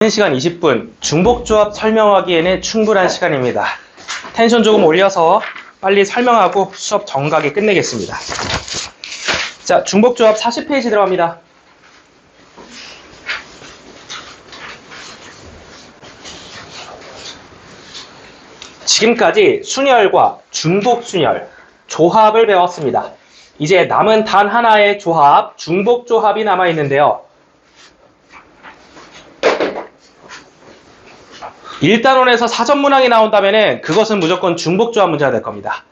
1시간 20분 중복조합 설명하기에는 충분한 시간입니다. 텐션 조금 올려서 빨리 설명하고 수업 정각에 끝내겠습니다. 자, 중복조합 40페이지 들어갑니다. 지금까지 순열과 중복순열, 조합을 배웠습니다. 이제 남은 단 하나의 조합, 중복조합이 남아있는데요. 1단원에서 사전문항이 나온다면 그것은 무조건 중복조합 문제가 될 겁니다.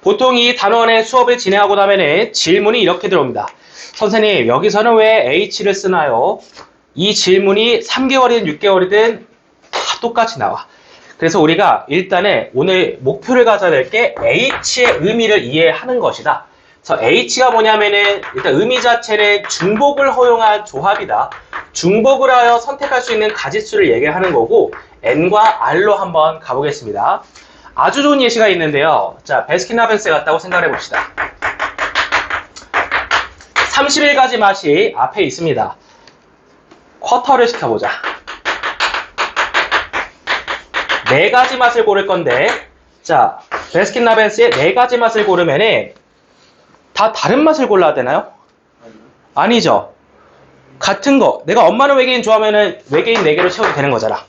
보통 이 단원의 수업을 진행하고 나면 질문이 이렇게 들어옵니다. 선생님, 여기서는 왜 H를 쓰나요? 이 질문이 3개월이든 6개월이든 다 똑같이 나와. 그래서 우리가 일단은 오늘 목표를 가져야 될 게 H의 의미를 이해하는 것이다. 그래서 H가 뭐냐면은 일단 의미 자체는 중복을 허용한 조합이다. 중복을 하여 선택할 수 있는 가짓수를 얘기하는 거고 N과 R로 한번 가보겠습니다. 아주 좋은 예시가 있는데요. 자, 베스킨라빈스에 갔다고 생각해 봅시다. 31가지 맛이 앞에 있습니다. 쿼터를 시켜보자. 4가지 맛을 고를 건데, 자, 베스킨라빈스에 4가지 맛을 고르면은 다 다른 맛을 골라야 되나요? 아니죠. 같은 거. 내가 엄마는 외계인 좋아하면은 외계인 4개로 채워도 되는 거잖아.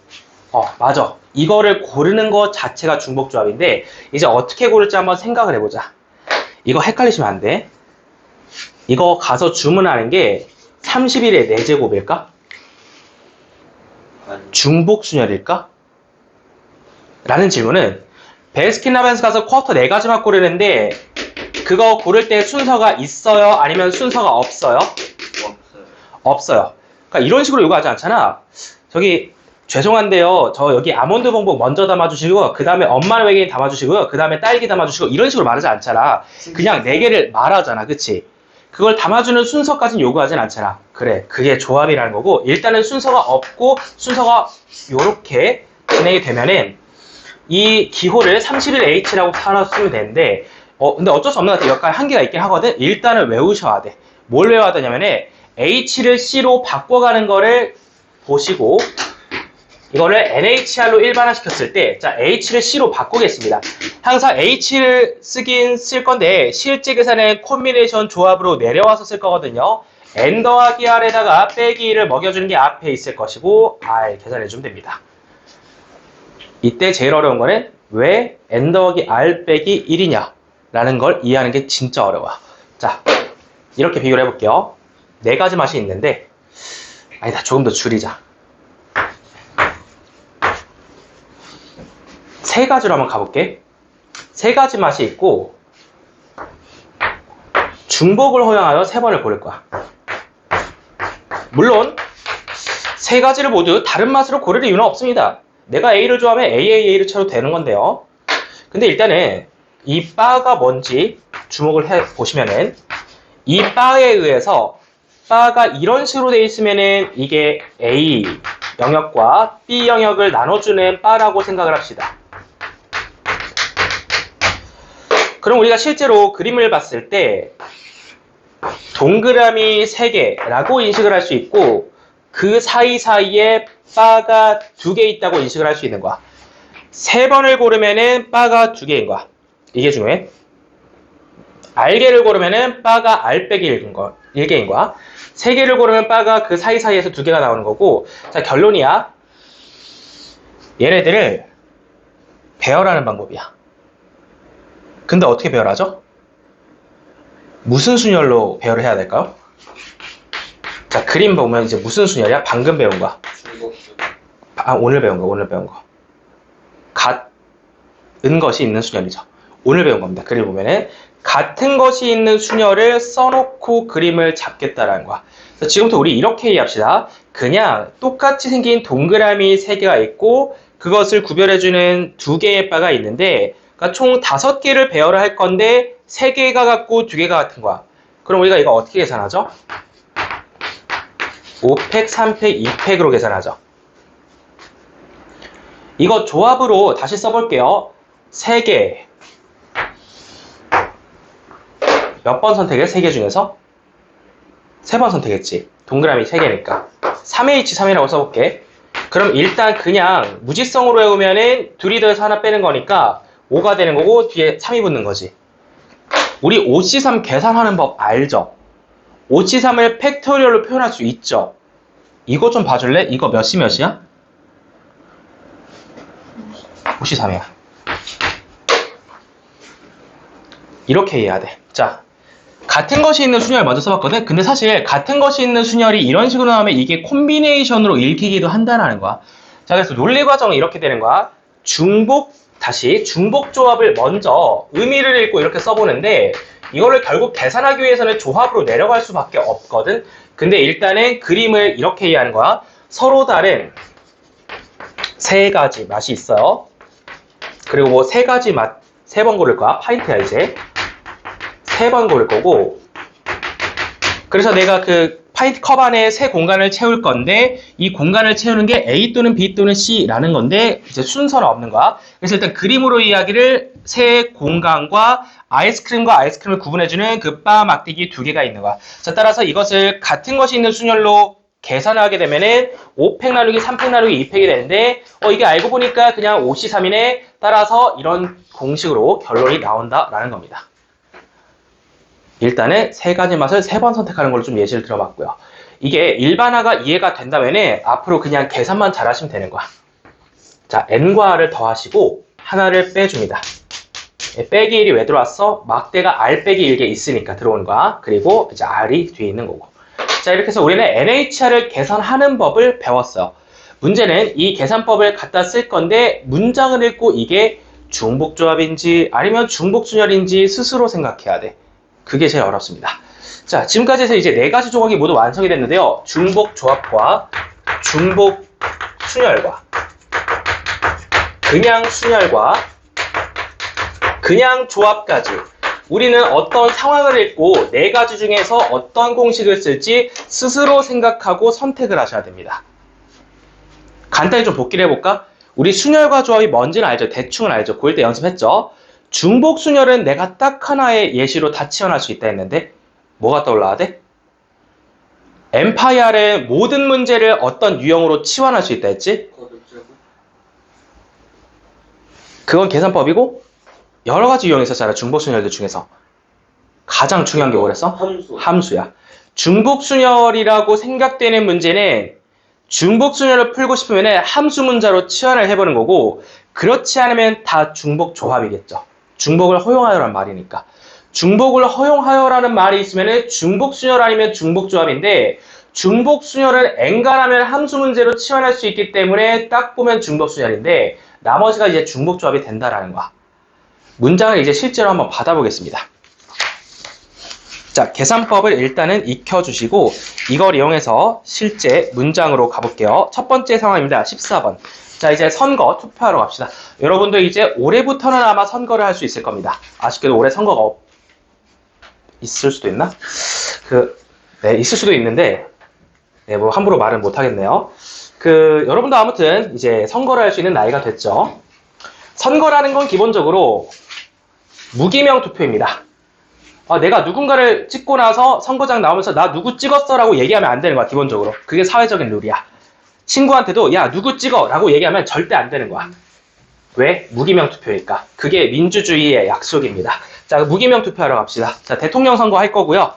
맞아. 이거를 고르는 것 자체가 중복조합인데 이제 어떻게 고를지 한번 생각을 해보자. 이거 헷갈리시면 안 돼. 이거 가서 주문하는 게 30일의 4제곱일까? 중복순열일까? 라는 질문은 베스킨라빈스 가서 쿼터 4가지 맛 고르는데 그거 고를 때 순서가 있어요? 아니면 순서가 없어요? 없어요. 그러니까 이런 식으로 요구하지 않잖아. 저기 죄송한데요. 저 여기 아몬드 봉봉 먼저 담아주시고 그 다음에 엄마는 외계인 담아주시고요. 그 다음에 딸기 담아주시고 이런 식으로 말하지 않잖아. 그냥 4개를 말하잖아. 그치? 그걸 담아주는 순서까지는 요구하진 않잖아. 그래. 그게 조합이라는 거고 일단은 순서가 없고 순서가 요렇게 진행이 되면은 이 기호를 31H라고 하나 쓰면 되는데 근데 어쩔 수 없는 것 같아. 약간 한계가 있긴 하거든. 일단은 외우셔야 돼. 뭘 외워야 되냐면은 H를 C로 바꿔가는 거를 보시고 이거를 NHR로 일반화시켰을 때, 자, H를 C로 바꾸겠습니다. 항상 H를 쓰긴 쓸 건데, 실제 계산은 콤비네이션 조합으로 내려와서 쓸 거거든요. N 더하기 R에다가 빼기 1을 먹여주는 게 앞에 있을 것이고, R 계산해주면 됩니다. 이때 제일 어려운 거는 왜 N 더하기 R 빼기 1이냐? 라는 걸 이해하는 게 진짜 어려워. 자, 이렇게 비교를 해볼게요. 4가지 맛이 있는데, 아니다, 조금 더 줄이자. 3가지로 한번 가볼게. 3가지 맛이 있고 중복을 허용하여 3번을 고를 거야. 물론 3가지를 모두 다른 맛으로 고를 이유는 없습니다. 내가 A를 좋아하면 AAA를 쳐도 되는 건데요. 근데 일단은 이 바가 뭔지 주목을 해보시면은 이 바에 의해서 바가 이런 식으로 돼 있으면은 이게 A 영역과 B 영역을 나눠주는 바라고 생각을 합시다. 그럼 우리가 실제로 그림을 봤을 때 동그라미 3개라고 인식을 할 수 있고 그 사이사이에 바가 2개 있다고 인식을 할 수 있는 거야. 3번을 고르면은 바가 2개인 거야. 이게 중요해. R개를 고르면은 바가 R 빼기 1개인 거야. 3개를 고르면 바가 그 사이사이에서 2개가 나오는 거고 자, 결론이야. 얘네들을 배열하는 방법이야. 근데 어떻게 배열하죠? 무슨 순열로 배열을 해야 될까요? 자, 그림 보면 이제 무슨 순열이야? 방금 배운 거. 오늘 배운 거. 같은 것이 있는 순열이죠. 오늘 배운 겁니다. 그림 보면은 같은 것이 있는 순열을 써놓고 그림을 잡겠다라는 거야. 그래서 지금부터 우리 이렇게 이해합시다. 그냥 똑같이 생긴 동그라미 3개가 있고 그것을 구별해주는 2개의 바가 있는데 그러니까 총 5개를 배열을 할 건데 3개가 같고 2개가 같은 거야. 그럼 우리가 이거 어떻게 계산하죠? 5팩, 3팩, 2팩으로 계산하죠. 이거 조합으로 다시 써볼게요. 3개. 몇 번 선택해? 3개 중에서? 3번 선택했지. 동그라미 3개니까. 3H3이라고 써볼게. 그럼 일단 그냥 무지성으로 외우면은 둘이 더해서 하나 빼는 거니까 5가 되는 거고 뒤에 3이 붙는 거지. 우리 5C3 계산하는 법 알죠? 5C3을 팩토리얼로 표현할 수 있죠? 이거 좀 봐줄래? 이거 몇이 몇이야? 5C3이야. 이렇게 이해해야 돼. 자, 같은 것이 있는 순열을 먼저 써봤거든? 근데 사실 같은 것이 있는 순열이 이런 식으로 나오면 이게 콤비네이션으로 읽히기도 한다는 거야. 자, 그래서 논리 과정은 이렇게 되는 거야. 다시 중복 조합을 먼저 의미를 읽고 이렇게 써보는데 이거를 결국 계산하기 위해서는 조합으로 내려갈 수밖에 없거든? 근데 일단은 그림을 이렇게 이해하는 거야. 서로 다른 세 가지 맛이 있어요. 그리고 뭐 세 가지 맛, 세 번 고를 거야. 파인트야, 이제. 세 번 고를 거고. 그래서 내가 그 파인트 컵 안에 세 공간을 채울 건데, 이 공간을 채우는 게 A 또는 B 또는 C라는 건데, 이제 순서는 없는 거야. 그래서 일단 그림으로 이야기를 세 공간과 아이스크림과 아이스크림을 구분해주는 그 바 막대기 두 개가 있는 거야. 자, 따라서 이것을 같은 것이 있는 순열로 계산하게 되면은 5팩 나누기 3팩 나누기 2팩이 되는데 이게 알고 보니까 그냥 5C3이네. 따라서 이런 공식으로 결론이 나온다라는 겁니다. 일단은 세 가지 맛을 세 번 선택하는 걸로 좀 예시를 들어봤고요. 이게 일반화가 이해가 된다면은 앞으로 그냥 계산만 잘하시면 되는 거야. 자, n과 r을 더하시고 하나를 빼줍니다. 빼기 1이 왜 들어왔어? 막대가 r 빼기 1개 있으니까 들어오는 거야. 그리고 이제 r이 뒤에 있는 거고. 자, 이렇게 해서 우리는 NHR을 계산하는 법을 배웠어요. 문제는 이 계산법을 갖다 쓸 건데 문장을 읽고 이게 중복조합인지 아니면 중복순열인지 스스로 생각해야 돼. 그게 제일 어렵습니다. 자, 지금까지 해서 이제 네 가지 조각이 모두 완성이 됐는데요. 중복조합과 중복순열과 그냥 순열과 그냥 조합까지 우리는 어떤 상황을 읽고 네 가지 중에서 어떤 공식을 쓸지 스스로 생각하고 선택을 하셔야 됩니다. 간단히 좀 복기를 해볼까? 우리 순열과 조합이 뭔지는 알죠? 대충은 알죠? 고1 때 연습했죠? 중복순열은 내가 딱 하나의 예시로 다 치환할 수 있다 했는데 뭐가 떠올라야 돼? 엠파이어의 모든 문제를 어떤 유형으로 치환할 수 있다 했지? 그건 계산법이고 여러 가지 유형이 있었잖아. 중복순열들 중에서. 가장 중요한 게 뭐랬어? 함수야. 중복순열이라고 생각되는 문제는 중복순열을 풀고 싶으면 함수 문자로 치환을 해보는 거고 그렇지 않으면 다 중복조합이겠죠. 중복을 허용하여란 말이니까. 중복을 허용하여라는 말이 있으면 중복순열 아니면 중복조합인데 중복순열은 엔간하면 함수 문제로 치환할 수 있기 때문에 딱 보면 중복순열인데 나머지가 이제 중복조합이 된다라는 거야. 문장을 이제 실제로 한번 받아보겠습니다. 자, 계산법을 일단은 익혀주시고 이걸 이용해서 실제 문장으로 가볼게요. 첫 번째 상황입니다. 14번. 자, 이제 선거 투표하러 갑시다. 여러분도 이제 올해부터는 아마 선거를 할 수 있을 겁니다. 아쉽게도 올해 선거가 있을 수도 있나? 네, 있을 수도 있는데 네, 뭐 함부로 말은 못하겠네요. 여러분도 아무튼 이제 선거를 할 수 있는 나이가 됐죠. 선거라는 건 기본적으로 무기명 투표입니다. 내가 누군가를 찍고 나서 선거장 나오면서 나 누구 찍었어 라고 얘기하면 안 되는 거야. 기본적으로. 그게 사회적인 룰이야. 친구한테도 야 누구 찍어 라고 얘기하면 절대 안 되는 거야. 왜? 무기명 투표니까. 그게 민주주의의 약속입니다. 자, 무기명 투표하러 갑시다. 자, 대통령 선거 할 거고요.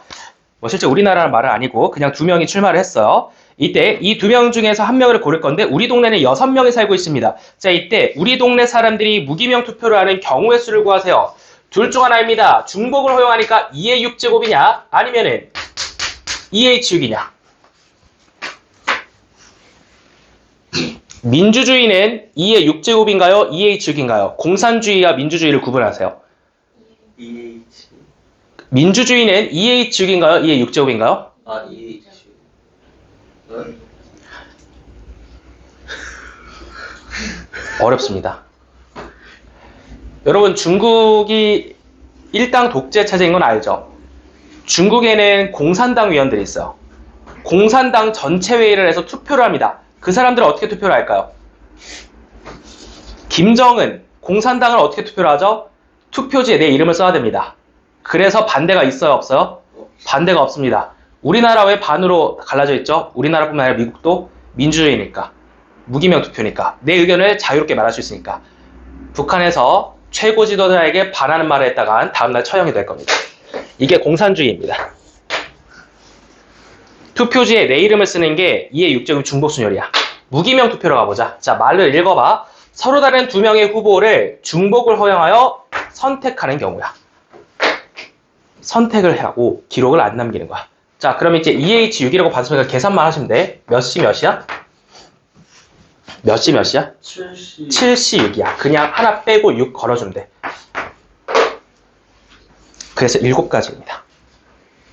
뭐 실제 우리나라는 말은 아니고 그냥 2명이 출마를 했어요. 이때 이 2명 중에서 한 명을 고를 건데 우리 동네는 6명이 살고 있습니다. 자, 이때 우리 동네 사람들이 무기명 투표를 하는 경우의 수를 구하세요. 둘 중 하나입니다. 중복을 허용하니까 2의 6제곱이냐 아니면은 2H6이냐. 민주주의는 2의 6제곱인가요? 2H6인가요? 공산주의와 민주주의를 구분하세요. 2H. 민주주의는 2H6인가요? 2의 6제곱인가요? 2H. 어렵습니다. 여러분, 중국이 일당 독재 체제인 건 알죠? 중국에는 공산당 위원들이 있어요. 공산당 전체 회의를 해서 투표를 합니다. 그 사람들은 어떻게 투표를 할까요? 김정은, 공산당을 어떻게 투표를 하죠? 투표지에 내 이름을 써야 됩니다. 그래서 반대가 있어요, 없어요? 반대가 없습니다. 우리나라 왜 반으로 갈라져 있죠? 우리나라뿐만 아니라 미국도 민주주의니까. 무기명 투표니까. 내 의견을 자유롭게 말할 수 있으니까. 북한에서 최고 지도자에게 반하는 말을 했다간 다음날 처형이 될 겁니다. 이게 공산주의입니다. 투표지에 내 이름을 쓰는 게 이해 육적인 중복순열이야. 무기명 투표로 가보자. 자, 말을 읽어봐. 서로 다른 두 명의 후보를 중복을 허용하여 선택하는 경우야. 선택을 하고 기록을 안 남기는 거야. 자, 그럼 이제 EH6이라고 받으면 계산만 하시면 돼. 몇 시 몇이야? 몇 시 몇이야? 7시 6이야. 그냥 하나 빼고 6 걸어주면 돼. 그래서 7가지입니다.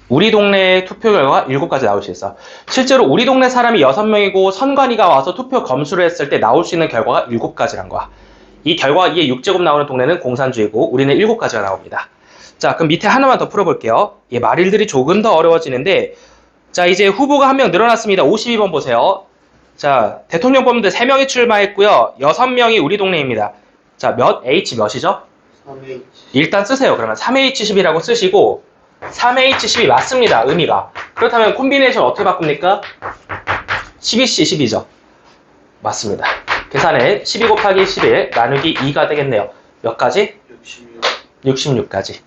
우리 동네 투표 결과가 7가지 나올 수 있어. 실제로 우리 동네 사람이 6명이고 선관위가 와서 투표 검수를 했을 때 나올 수 있는 결과가 7가지란 거야. 이 결과 2의 6제곱 나오는 동네는 공산주의고 우리는 7가지가 나옵니다. 자, 그럼 밑에 하나만 더 풀어볼게요. 이 말일들이 조금 더 어려워지는데, 자, 이제 후보가 한 명 늘어났습니다. 52번 보세요. 자, 대통령 뽑는데 3명이 출마했고요. 6명이 우리 동네입니다. 자, 몇 H 몇이죠? 3H. 일단 쓰세요. 그러면 3H10이라고 쓰시고 3H10이 맞습니다. 의미가. 그렇다면 콤비네이션 어떻게 바꿉니까? 12C 12죠. 맞습니다. 계산은 12 곱하기 11 나누기 2가 되겠네요. 몇 가지? 66. 66가지.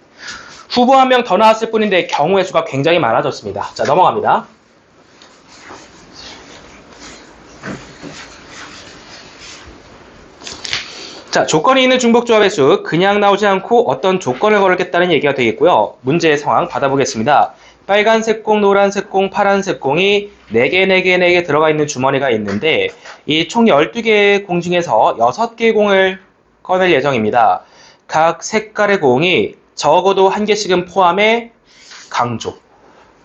후보 한 명 더 나왔을 뿐인데 경우의 수가 굉장히 많아졌습니다. 자, 넘어갑니다. 자, 조건이 있는 중복조합의 수, 그냥 나오지 않고 어떤 조건을 걸겠다는 얘기가 되겠고요. 문제의 상황 받아보겠습니다. 빨간색 공, 노란색 공, 파란색 공이 4개, 4개, 4개 들어가 있는 주머니가 있는데 이 총 12개의 공 중에서 6개의 공을 꺼낼 예정입니다. 각 색깔의 공이 적어도 한 개씩은 포함해 강조.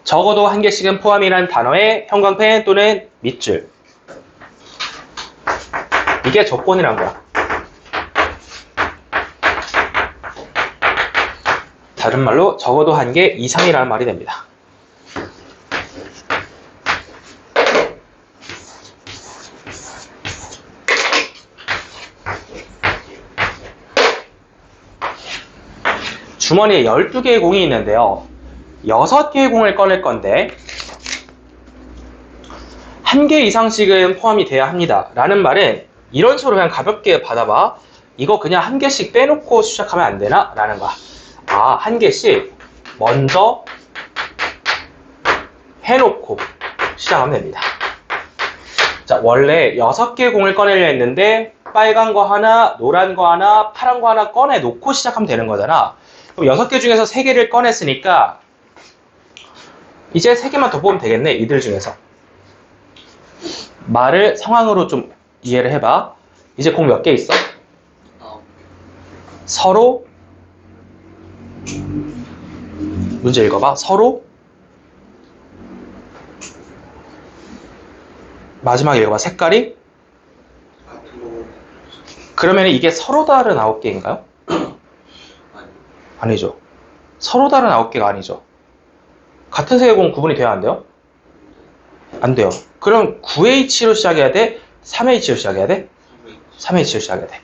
적어도 한 개씩은 포함이라는 단어의 형광펜 또는 밑줄. 이게 조건이란 거야. 다른 말로 적어도 한 개 이상이라는 말이 됩니다. 주머니에 12개의 공이 있는데요. 6개의 공을 꺼낼 건데 한 개 이상씩은 포함이 돼야 합니다. 라는 말은 이런 식으로 그냥 가볍게 받아봐. 이거 그냥 한 개씩 빼놓고 시작하면 안 되나? 라는 거야. 아, 한 개씩 먼저 해놓고 시작하면 됩니다. 자, 원래 6개 공을 꺼내려 했는데 빨간 거 하나, 노란 거 하나, 파란 거 하나 꺼내놓고 시작하면 되는 거잖아. 그럼 6개 중에서 3개를 꺼냈으니까 이제 3개만 더 뽑으면 되겠네. 이들 중에서. 말을 상황으로 좀 이해를 해봐. 이제 공 몇 개 있어? 서로 문제 읽어봐. 서로 마지막에 읽어봐. 색깔이 그러면 이게 서로 다른 9개인가요? 아니죠. 서로 다른 9개가 아니죠. 같은 색의 공 구분이 돼야 안 돼요? 안 돼요. 그럼 9H로 시작해야 돼? 3H로 시작해야 돼? 3H로 시작해야 돼.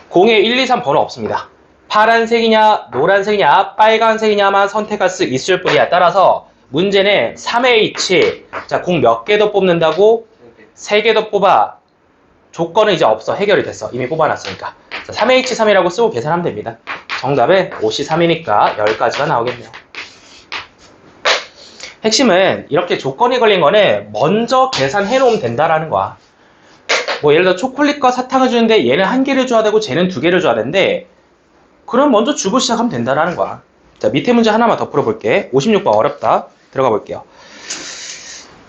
공에 1, 2, 3 번호 없습니다. 파란색이냐, 노란색이냐, 빨간색이냐만 선택할 수 있을 뿐이야. 따라서 문제는 3H. 자, 공 몇 개 더 뽑는다고? 3개 더 뽑아. 조건은 이제 없어. 해결이 됐어. 이미 뽑아놨으니까. 자, 3H3이라고 쓰고 계산하면 됩니다. 정답은 5C3이니까 10가지가 나오겠네요. 핵심은 이렇게 조건이 걸린 거는 먼저 계산해 놓으면 된다라는 거야. 뭐 예를 들어 초콜릿과 사탕을 주는데 얘는 1개를 줘야 되고 쟤는 2개를 줘야 되는데 그럼 먼저 주고 시작하면 된다라는 거야. 자, 밑에 문제 하나만 더 풀어볼게. 56번 어렵다. 들어가 볼게요.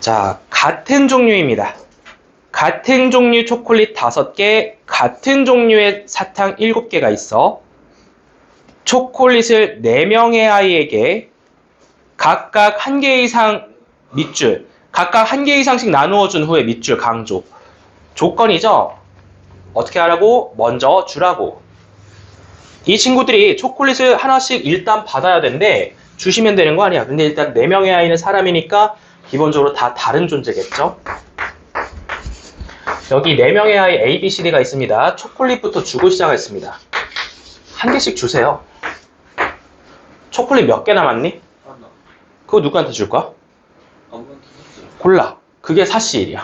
자, 같은 종류입니다. 같은 종류 초콜릿 5개, 같은 종류의 사탕 7개가 있어. 초콜릿을 4명의 아이에게 각각 1개 이상 밑줄, 각각 1개 이상씩 나누어 준 후에 밑줄 강조. 조건이죠? 어떻게 하라고? 먼저 주라고. 이 친구들이 초콜릿을 하나씩 일단 받아야 되는데 주시면 되는 거 아니야. 근데 일단 4명의 아이는 사람이니까 기본적으로 다 다른 존재겠죠? 여기 4명의 아이 A, B, C, D가 있습니다. 초콜릿부터 주고 시작했습니다. 1개씩 주세요. 초콜릿 몇 개 남았니? 하나. 그거 누구한테 줄 거야? 아무한테 샀어요. 골라. 그게 4C1이야.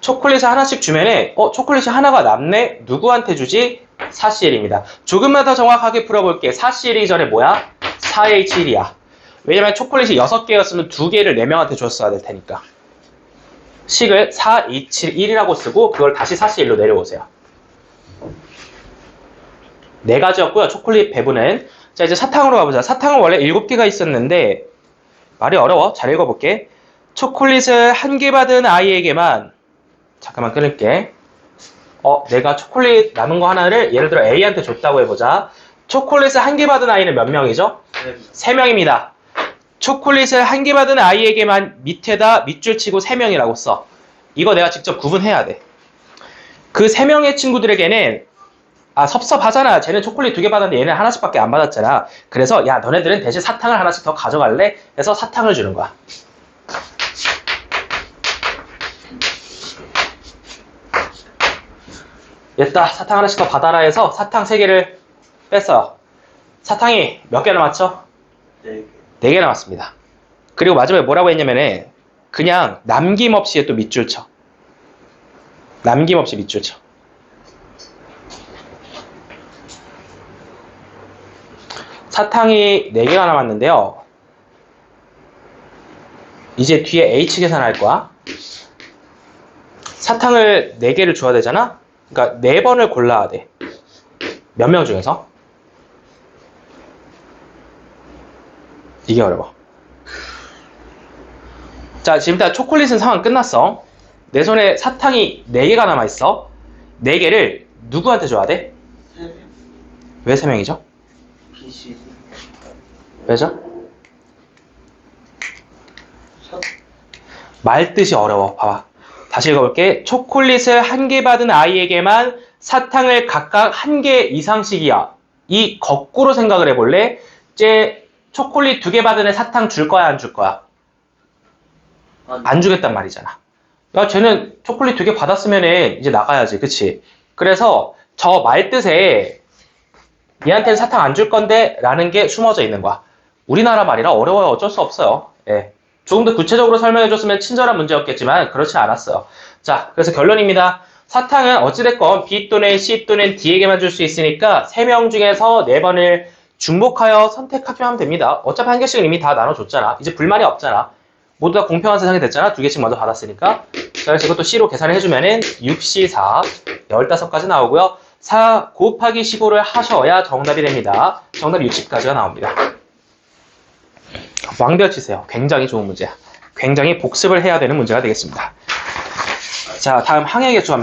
초콜릿을 하나씩 주면은 초콜릿이 하나가 남네? 누구한테 주지? 4CL입니다. 조금만 더 정확하게 풀어볼게. 4CL이 전에 뭐야? 4H1이야. 왜냐면 초콜릿이 6개였으면 2개를 4명한테 줬어야 될 테니까. 식을 4H1이라고 쓰고 그걸 다시 4CL로 내려오세요. 4가지였고요. 초콜릿 배분은. 자, 이제 사탕으로 가보자. 사탕은 원래 7개가 있었는데 말이 어려워. 잘 읽어볼게. 초콜릿을 1개 받은 아이에게만 잠깐만 끊을게. 내가 초콜릿 남은 거 하나를 예를 들어 A한테 줬다고 해보자. 초콜릿을 1개 받은 아이는 몇 명이죠? 3명입니다. 초콜릿을 1개 받은 아이에게만 밑에다 밑줄 치고 3명이라고 써. 이거 내가 직접 구분해야 돼. 그 3명의 친구들에게는 섭섭하잖아. 쟤는 초콜릿 2개 받았는데 얘는 하나씩밖에 안 받았잖아. 그래서 야 너네들은 대신 사탕을 하나씩 더 가져갈래? 해서 사탕을 주는 거야. 됐다. 사탕 하나씩 더 받아라 해서 사탕 3개를 뺐어요. 사탕이 몇 개 남았죠? 4개 남았습니다. 그리고 마지막에 뭐라고 했냐면은 그냥 남김없이 또 밑줄 쳐. 남김없이 밑줄 쳐. 사탕이 4개가 남았는데요. 이제 뒤에 H 계산할 거야. 사탕을 4개를 줘야 되잖아? 그러니까 4번을 골라야 돼. 몇 명 중에서? 이게 어려워. 자, 지금 다 초콜릿은 상황 끝났어. 내 손에 사탕이 4개가 남아있어. 4개를 누구한테 줘야 돼? 3명. 왜 3명이죠? PC. 왜죠? 말 뜻이 어려워. 봐봐. 다시 읽어볼게. 초콜릿을 1개 받은 아이에게만 사탕을 각각 1개 이상씩이야. 이 거꾸로 생각을 해볼래? 이제 초콜릿 2개 받은 애 사탕 줄 거야, 안 줄 거야? 안 주겠단 말이잖아. 야, 쟤는 초콜릿 2개 받았으면은 이제 나가야지. 그치? 그래서 저 말 뜻에 얘한테는 사탕 안 줄 건데 라는 게 숨어져 있는 거야. 우리나라 말이라 어려워요. 어쩔 수 없어요. 예. 조금 더 구체적으로 설명해줬으면 친절한 문제였겠지만 그렇지 않았어요. 자, 그래서 결론입니다. 사탕은 어찌됐건 B 또는 C 또는 D에게만 줄 수 있으니까 3명 중에서 4번을 중복하여 선택하기만 하면 됩니다. 어차피 1개씩은 이미 다 나눠줬잖아. 이제 불만이 없잖아. 모두 다 공평한 세상이 됐잖아. 2개씩 먼저 받았으니까. 자, 그래서 이것도 C로 계산을 해주면은 6C4 15까지 나오고요. 4 곱하기 15를 하셔야 정답이 됩니다. 정답이 60까지가 나옵니다. 왕별 치세요. 굉장히 좋은 문제야. 굉장히 복습을 해야 되는 문제가 되겠습니다. 자, 다음 항해계수